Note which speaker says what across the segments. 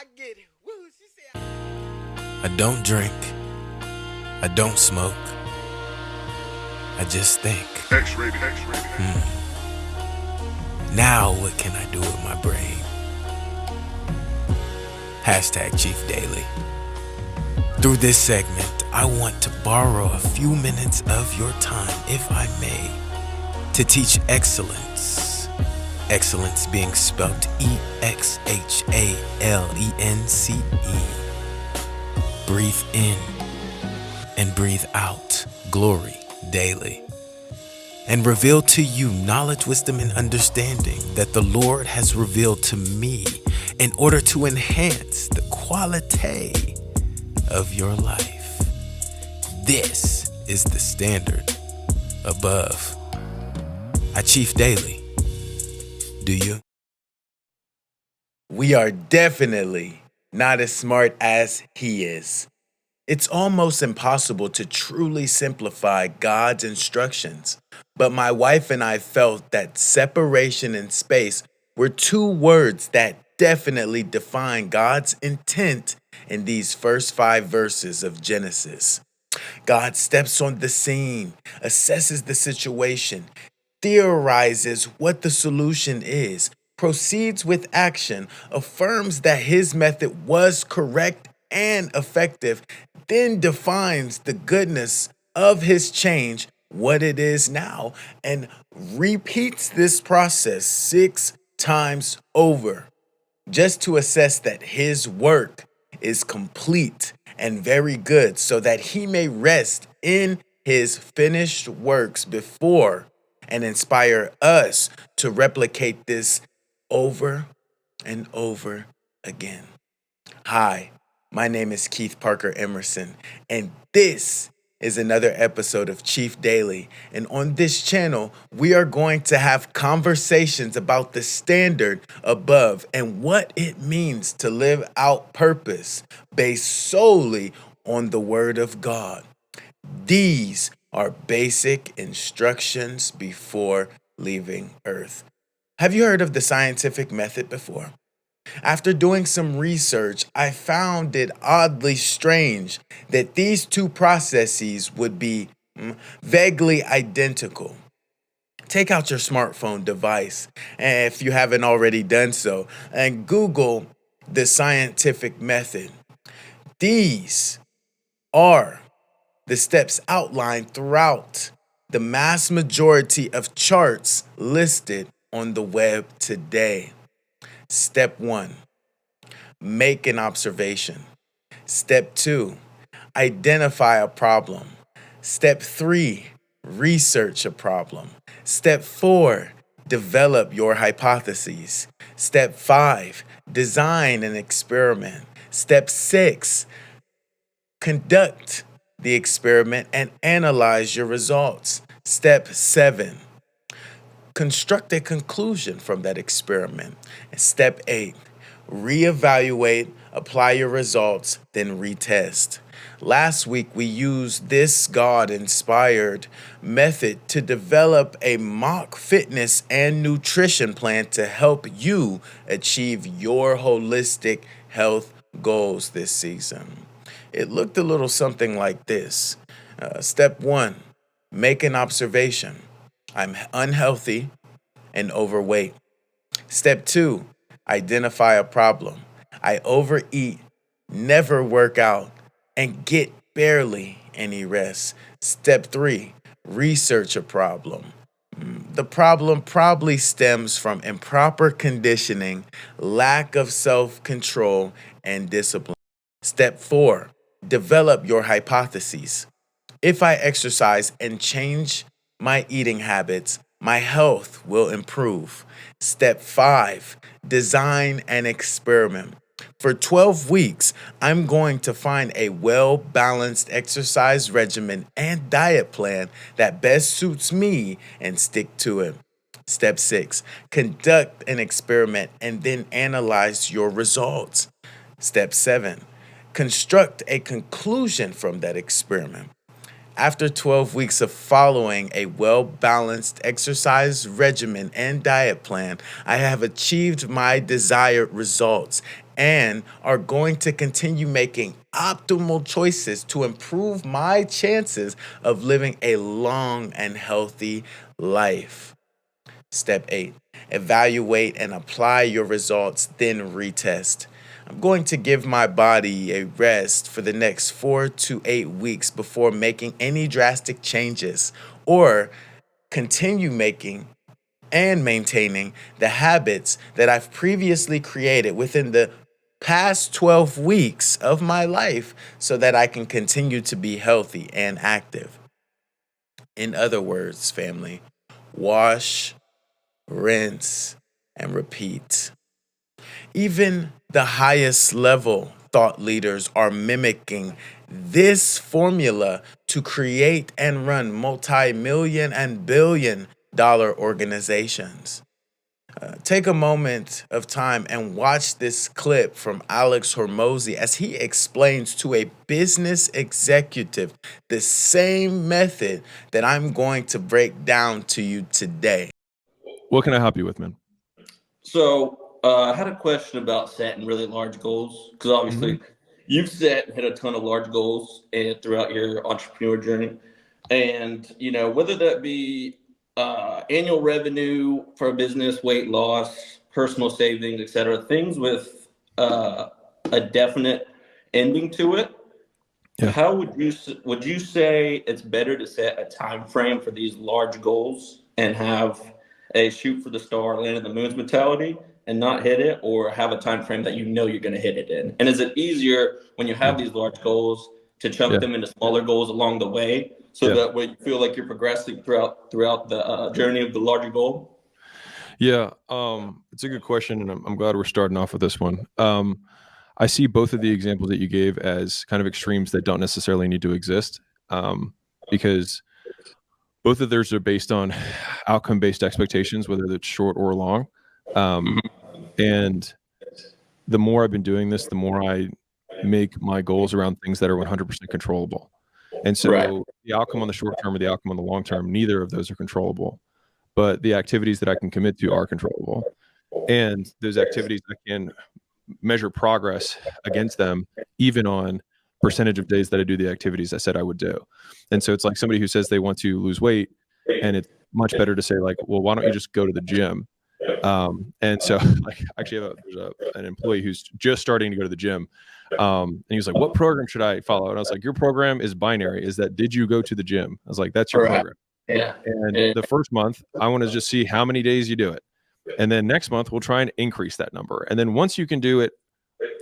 Speaker 1: I get it. Woo, she said.
Speaker 2: I don't drink. I don't smoke. I just think.
Speaker 3: X-rated.
Speaker 2: Now what can I do with my brain? Hashtag Chief Daily. Through this segment, I want to borrow a few minutes of your time, if I may, to teach excellence. Excellence being spelled EXHALENCE. Breathe in and breathe out glory daily. And reveal to you knowledge, wisdom, and understanding that the Lord has revealed to me in order to enhance the quality of your life. This is the standard above. I Chief Daily. Do you? We are definitely not as smart as he is. It's almost impossible to truly simplify God's instructions, but my wife and I felt that separation and space were two words that definitely define God's intent in these first 5 verses of Genesis. God steps on the scene, assesses the situation, theorizes what the solution is, proceeds with action, affirms that his method was correct and effective, then defines the goodness of his change, what it is now, and repeats this process 6 times over just to assess that his work is complete and very good so that he may rest in his finished works before and inspire us to replicate this over and over again. Hi, my name is Keith Parker Emerson, and this is another episode of Chief Daily. And on this channel, we are going to have conversations about the standard above and what it means to live out purpose based solely on the Word of God. These are basic instructions before leaving Earth. Have you heard of the scientific method before? After doing some research, I found it oddly strange that these two processes would be vaguely identical. Take out your smartphone device, if you haven't already done so, and Google the scientific method. These are the steps outlined throughout the mass majority of charts listed on the web today. Step 1, make an observation. Step 2, identify a problem. Step 3, research a problem. Step 4, develop your hypotheses. Step 5, design an experiment. Step 6, conduct the experiment and analyze your results. Step 7, construct a conclusion from that experiment. And step 8, reevaluate, apply your results, then retest. Last week, we used this God-inspired method to develop a mock fitness and nutrition plan to help you achieve your holistic health goals this season. It looked a little something like this. Step 1, make an observation. I'm unhealthy and overweight. Step 2, identify a problem. I overeat, never work out, and get barely any rest. Step 3, research a problem. The problem probably stems from improper conditioning, lack of self-control, and discipline. Step 4, develop your hypotheses. If I exercise and change my eating habits, my health will improve. Step 5, design an experiment. For 12 weeks, I'm going to find a well-balanced exercise regimen and diet plan that best suits me and stick to it. Step 6, conduct an experiment and then analyze your results. Step 7, construct a conclusion from that experiment. After 12 weeks of following a well-balanced exercise regimen and diet plan, I have achieved my desired results and are going to continue making optimal choices to improve my chances of living a long and healthy life. Step 8, evaluate and apply your results, then retest. I'm going to give my body a rest for the next 4 to 8 weeks before making any drastic changes or continue making and maintaining the habits that I've previously created within the past 12 weeks of my life so that I can continue to be healthy and active. In other words, family, wash, rinse, and repeat. Even the highest level thought leaders are mimicking this formula to create and run multi-million and billion-dollar organizations. Take a moment of time and watch this clip from Alex Hormozy as he explains to a business executive the same method that I'm going to break down to you today.
Speaker 3: What can I help you with, man?
Speaker 4: So I had a question about setting really large goals because obviously you've set and hit a ton of large goals and throughout your entrepreneur journey, and whether that be annual revenue for a business, weight loss, personal savings, etc., things with a definite ending to it.
Speaker 3: Yeah.
Speaker 4: How would you say it's better to set a time frame for these large goals and have a shoot for the star, land in the moon's mentality and not hit it, or have a time frame that you're going to hit it in? And is it easier when you have these large goals to chunk them into smaller goals along the way, so that way you feel like you're progressing throughout the journey of the larger goal?
Speaker 3: Yeah, it's a good question, and I'm glad we're starting off with this one. I see both of the examples that you gave as kind of extremes that don't necessarily need to exist, because both of theirs are based on outcome-based expectations, whether it's short or long. And the more I've been doing this, the more I make my goals around things that are 100% controllable. And so the outcome on the short term or the outcome on the long term, neither of those are controllable. But the activities that I can commit to are controllable. And those activities, I can measure progress against them, even on percentage of days that I do the activities I said I would do. And so it's like somebody who says they want to lose weight, and it's much better to say like, well, why don't you just go to the gym? And so like actually there's an employee who's just starting to go to the gym. And he was like, what program should I follow? And I was like, your program is binary. Is that, did you go to the gym? I was like, that's your program.
Speaker 4: Yeah.
Speaker 3: And the first month, I want to just see how many days you do it. And then next month, we'll try and increase that number. And then once you can do it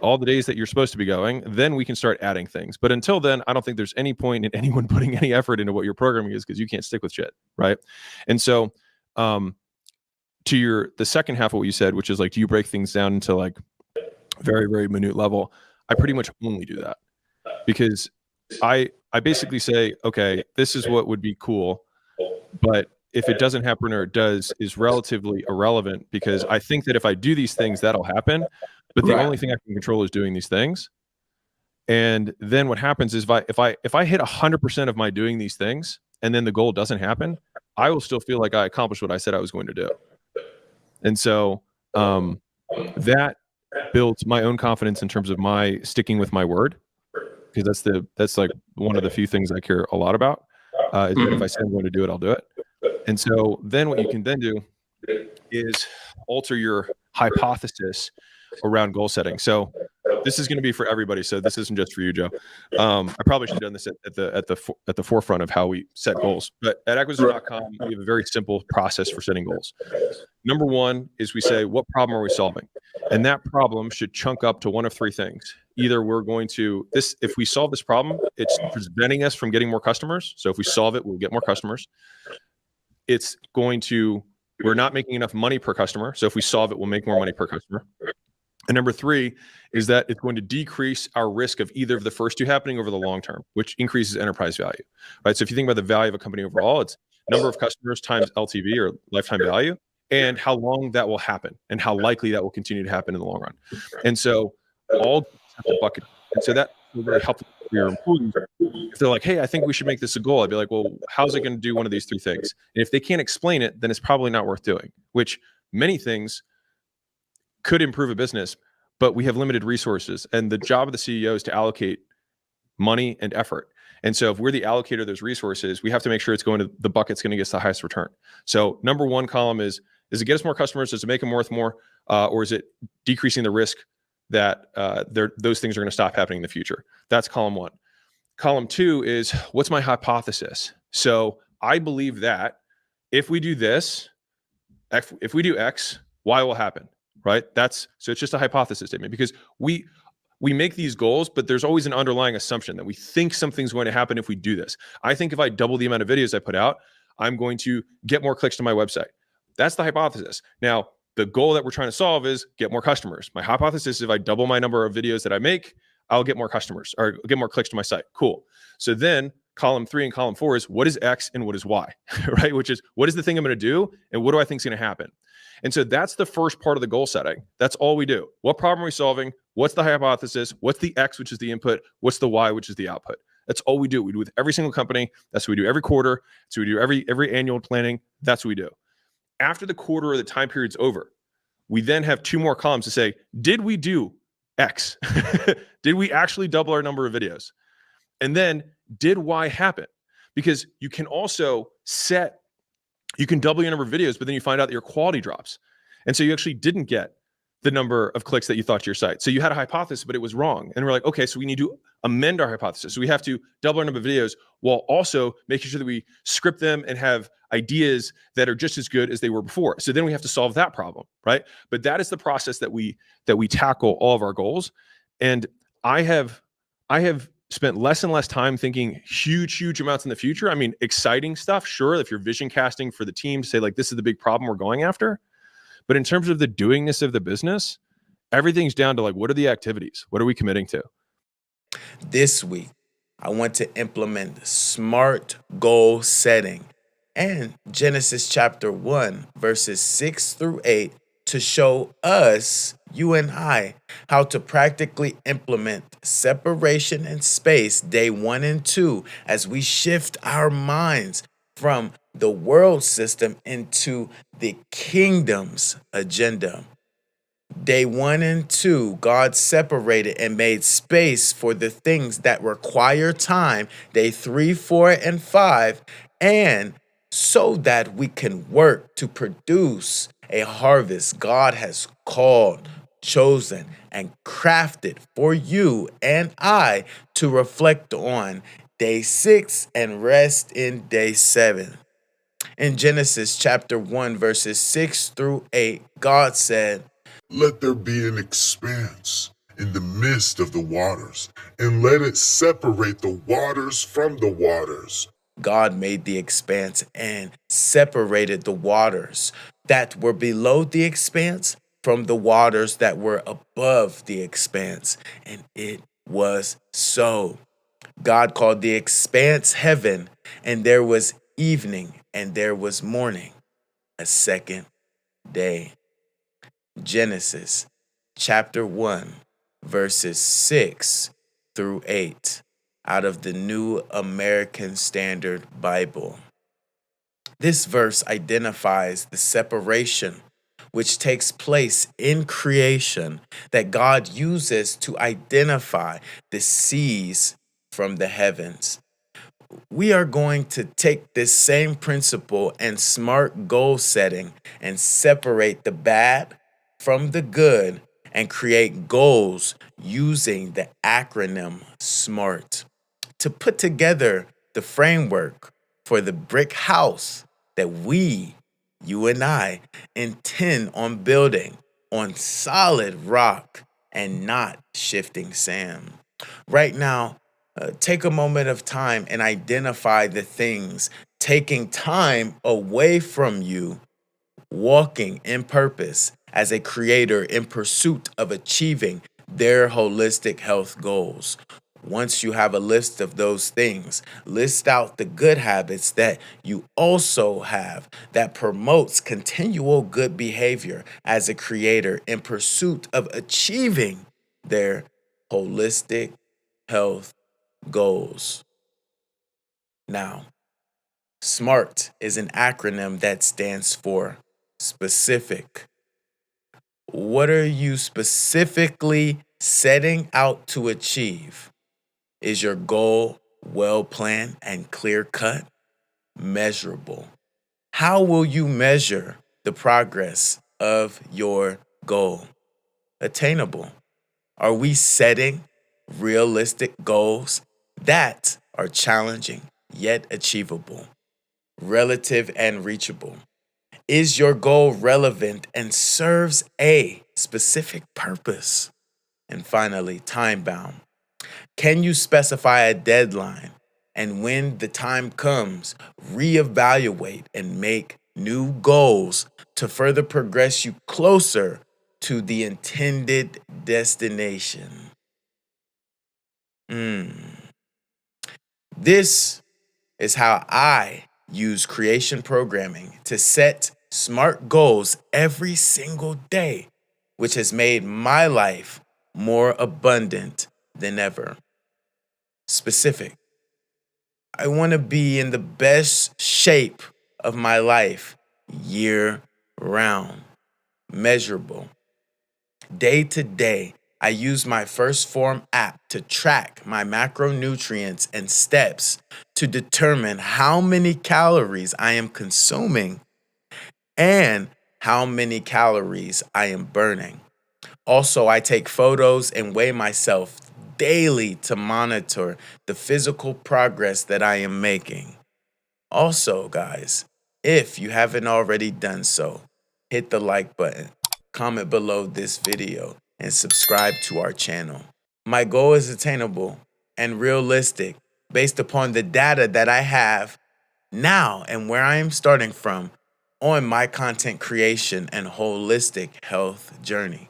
Speaker 3: all the days that you're supposed to be going, then we can start adding things. But until then, I don't think there's any point in anyone putting any effort into what your programming is, because you can't stick with shit, right? And so to the second half of what you said, which is like, do you break things down into like very, very minute level? I pretty much only do that, because I basically say, okay, this is what would be cool, but if it doesn't happen or it does is relatively irrelevant, because I think that if I do these things, that'll happen. But the only thing I can control is doing these things. And then what happens is if I hit 100% of my doing these things and then the goal doesn't happen, I will still feel like I accomplished what I said I was going to do. And so that built my own confidence in terms of my sticking with my word, because that's like one of the few things I care a lot about, is that if I say I'm going to do it, I'll do it. And so then what you can then do is alter your hypothesis around goal setting. So this is going to be for everybody. So this isn't just for you, Joe. I probably should have done this at the forefront of how we set goals. But at acquisition.com, we have a very simple process for setting goals. Number one is we say, what problem are we solving? And that problem should chunk up to one of three things. Either we're going to if we solve this problem, it's preventing us from getting more customers. So if we solve it, we'll get more customers. We're not making enough money per customer. So if we solve it, we'll make more money per customer. And number three is that it's going to decrease our risk of either of the first two happening over the long term, which increases enterprise value, right? So if you think about the value of a company overall, it's number of customers times LTV, or lifetime value, and how long that will happen and how likely that will continue to happen in the long run. And so all have to bucket. And so that will really help for your employees. If they're like, hey, I think we should make this a goal, I'd be like, well, how's it going to do one of these three things? And if they can't explain it, then it's probably not worth doing, which many things could improve a business, but we have limited resources. And the job of the CEO is to allocate money and effort. And so if we're the allocator of those resources, we have to make sure it's going to the bucket's going to get us the highest return. So number one column is it get us more customers? Does it make them worth more? Or is it decreasing the risk that those things are going to stop happening in the future? That's column one. Column two is what's my hypothesis? So I believe that if we do this, if we do X, Y will happen, right? So it's just a hypothesis statement because we make these goals, but there's always an underlying assumption that we think something's going to happen if we do this. I think if I double the amount of videos I put out, I'm going to get more clicks to my website. That's the hypothesis. Now, the goal that we're trying to solve is get more customers. My hypothesis is if I double my number of videos that I make, I'll get more customers or get more clicks to my site. Cool. So then column 3 and column 4 is what is X and what is Y, right? Which is what is the thing I'm going to do and what do I think is going to happen? And so that's the first part of the goal setting. That's all we do. What problem are we solving? What's the hypothesis? What's the X, which is the input? What's the Y, which is the output? That's all we do. We do with every single company. That's what we do every quarter. So we do every annual planning. That's what we do. After the quarter or the time period's over, we then have 2 more columns to say, did we do X? Did we actually double our number of videos? And then did Y happen? Because you can also you can double your number of videos, but then you find out that your quality drops. And so you actually didn't get the number of clicks that you thought to your site. So you had a hypothesis, but it was wrong. And we're like, okay, so we need to amend our hypothesis. So we have to double our number of videos while also making sure that we script them and have ideas that are just as good as they were before. So then we have to solve that problem, right? But that is the process that we tackle all of our goals. And I have spent less and less time thinking huge amounts in the future. I mean, exciting stuff, sure, if you're vision casting for the team to say like, this is the big problem we're going after. But in terms of the doingness of the business, everything's down to like, what are the activities? What are we committing to?
Speaker 2: This week, I want to implement SMART goal setting and Genesis chapter 1, verses 6 through 8 to show us, you and I, how to practically implement separation and space day 1 and 2 as we shift our minds from the world system into the kingdom's agenda. Day 1 and 2, God separated and made space for the things that require time. Day 3, 4, and 5, and so that we can work to produce a harvest God has called, chosen, and crafted for you and I to reflect on day 6 and rest in day 7. In Genesis chapter 1, verses 6 through 8, God said,
Speaker 5: "Let there be an expanse in the midst of the waters, and let it separate the waters from the waters."
Speaker 2: God made the expanse and separated the waters that were below the expanse from the waters that were above the expanse. And it was so. God called the expanse heaven, and there was evening and there was morning, a second day. Genesis chapter 1, verses 6 through 8 out of the New American Standard Bible. This verse identifies the separation which takes place in creation that God uses to identify the seas from the heavens. We are going to take this same principle and SMART goal setting and separate the bad from the good and create goals using the acronym SMART to put together the framework for the brick house that you and I, intend on building on solid rock and not shifting sand. Right now, take a moment of time and identify the things taking time away from you walking in purpose as a creator in pursuit of achieving their holistic health goals. Once you have a list of those things, list out the good habits that you also have that promotes continual good behavior as a creator in pursuit of achieving their holistic health goals. Now, SMART is an acronym that stands for specific. What are you specifically setting out to achieve? Is your goal well planned and clear cut? Measurable. How will you measure the progress of your goal? Attainable. Are we setting realistic goals that are challenging yet achievable? Relative and reachable. Is your goal relevant and serves a specific purpose? And finally, time bound. Can you specify a deadline? And when the time comes, reevaluate and make new goals to further progress you closer to the intended destination. This is how I use creation programming to set SMART goals every single day, which has made my life more abundant than ever. Specific. I want to be in the best shape of my life year round. Measurable. Day to day, I use my First Form app to track my macronutrients and steps to determine how many calories I am consuming and how many calories I am burning. Also, I take photos and weigh myself daily to monitor the physical progress that I am making. Also, guys, if you haven't already done so, hit the like button, comment below this video, and subscribe to our channel. My goal is attainable and realistic based upon the data that I have now and where I am starting from on my content creation and holistic health journey.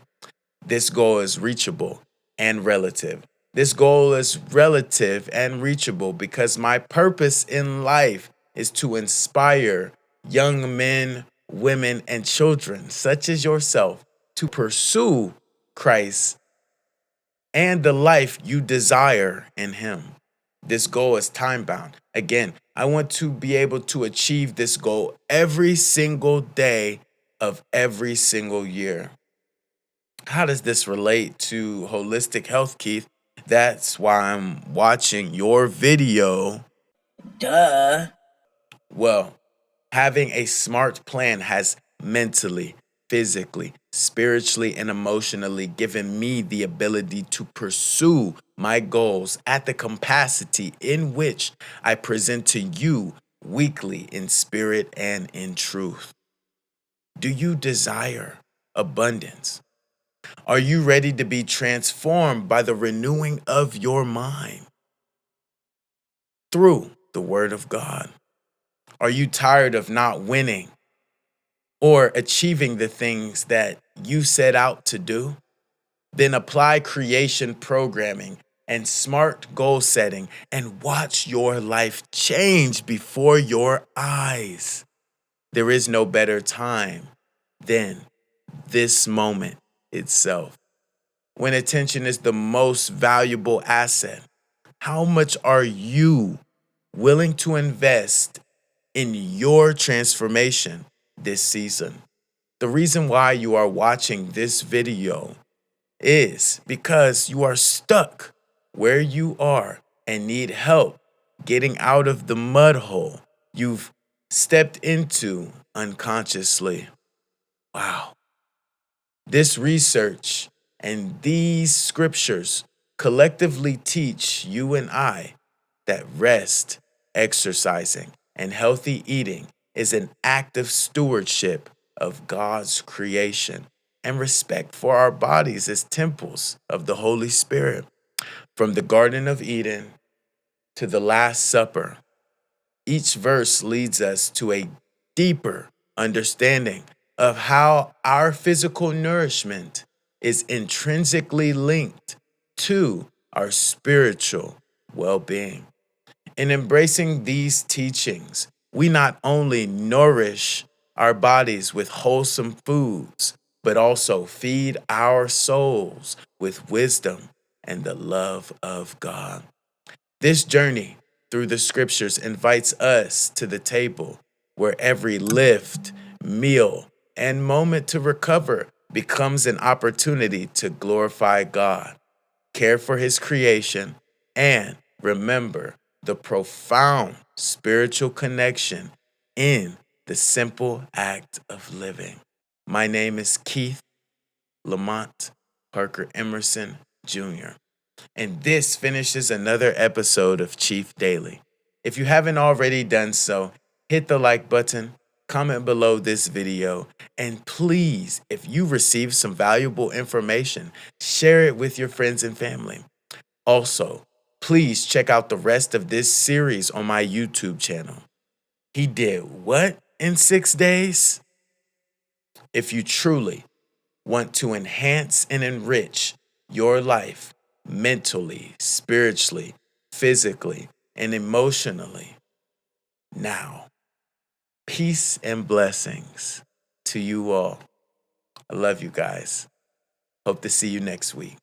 Speaker 2: This goal is reachable and relative. This goal is relative and reachable because my purpose in life is to inspire young men, women, and children such as yourself to pursue Christ and the life you desire in Him. This goal is time bound. Again, I want to be able to achieve this goal every single day of every single year. How does this relate to holistic health, Keith? That's why I'm watching your video.
Speaker 1: Duh.
Speaker 2: Well, having a SMART plan has mentally, physically, spiritually, and emotionally given me the ability to pursue my goals at the capacity in which I present to you weekly in spirit and in truth. Do you desire abundance? Are you ready to be transformed by the renewing of your mind through the Word of God? Are you tired of not winning or achieving the things that you set out to do? Then apply creation programming and SMART goal setting and watch your life change before your eyes. There is no better time than this moment itself. When attention is the most valuable asset, how much are you willing to invest in your transformation this season? The reason why you are watching this video is because you are stuck where you are and need help getting out of the mud hole you've stepped into unconsciously. Wow. This research and these scriptures collectively teach you and I that rest, exercising, and healthy eating is an active stewardship of God's creation and respect for our bodies as temples of the Holy Spirit. From the Garden of Eden to the Last Supper, each verse leads us to a deeper understanding of how our physical nourishment is intrinsically linked to our spiritual well-being. In embracing these teachings, we not only nourish our bodies with wholesome foods, but also feed our souls with wisdom and the love of God. This journey through the scriptures invites us to the table where every lift, meal, and moment to recover becomes an opportunity to glorify God, care for his creation, and remember the profound spiritual connection in the simple act of living. My name is Keith Lamont Parker Emerson Jr., and this finishes another episode of Chief Daily. If you haven't already done so, hit the like button, comment below this video, and please, if you received some valuable information, share it with your friends and family. Also, please check out the rest of this series on my YouTube channel. He did what in 6 days? If you truly want to enhance and enrich your life mentally, spiritually, physically, and emotionally, now, peace and blessings to you all. I love you guys. Hope to see you next week.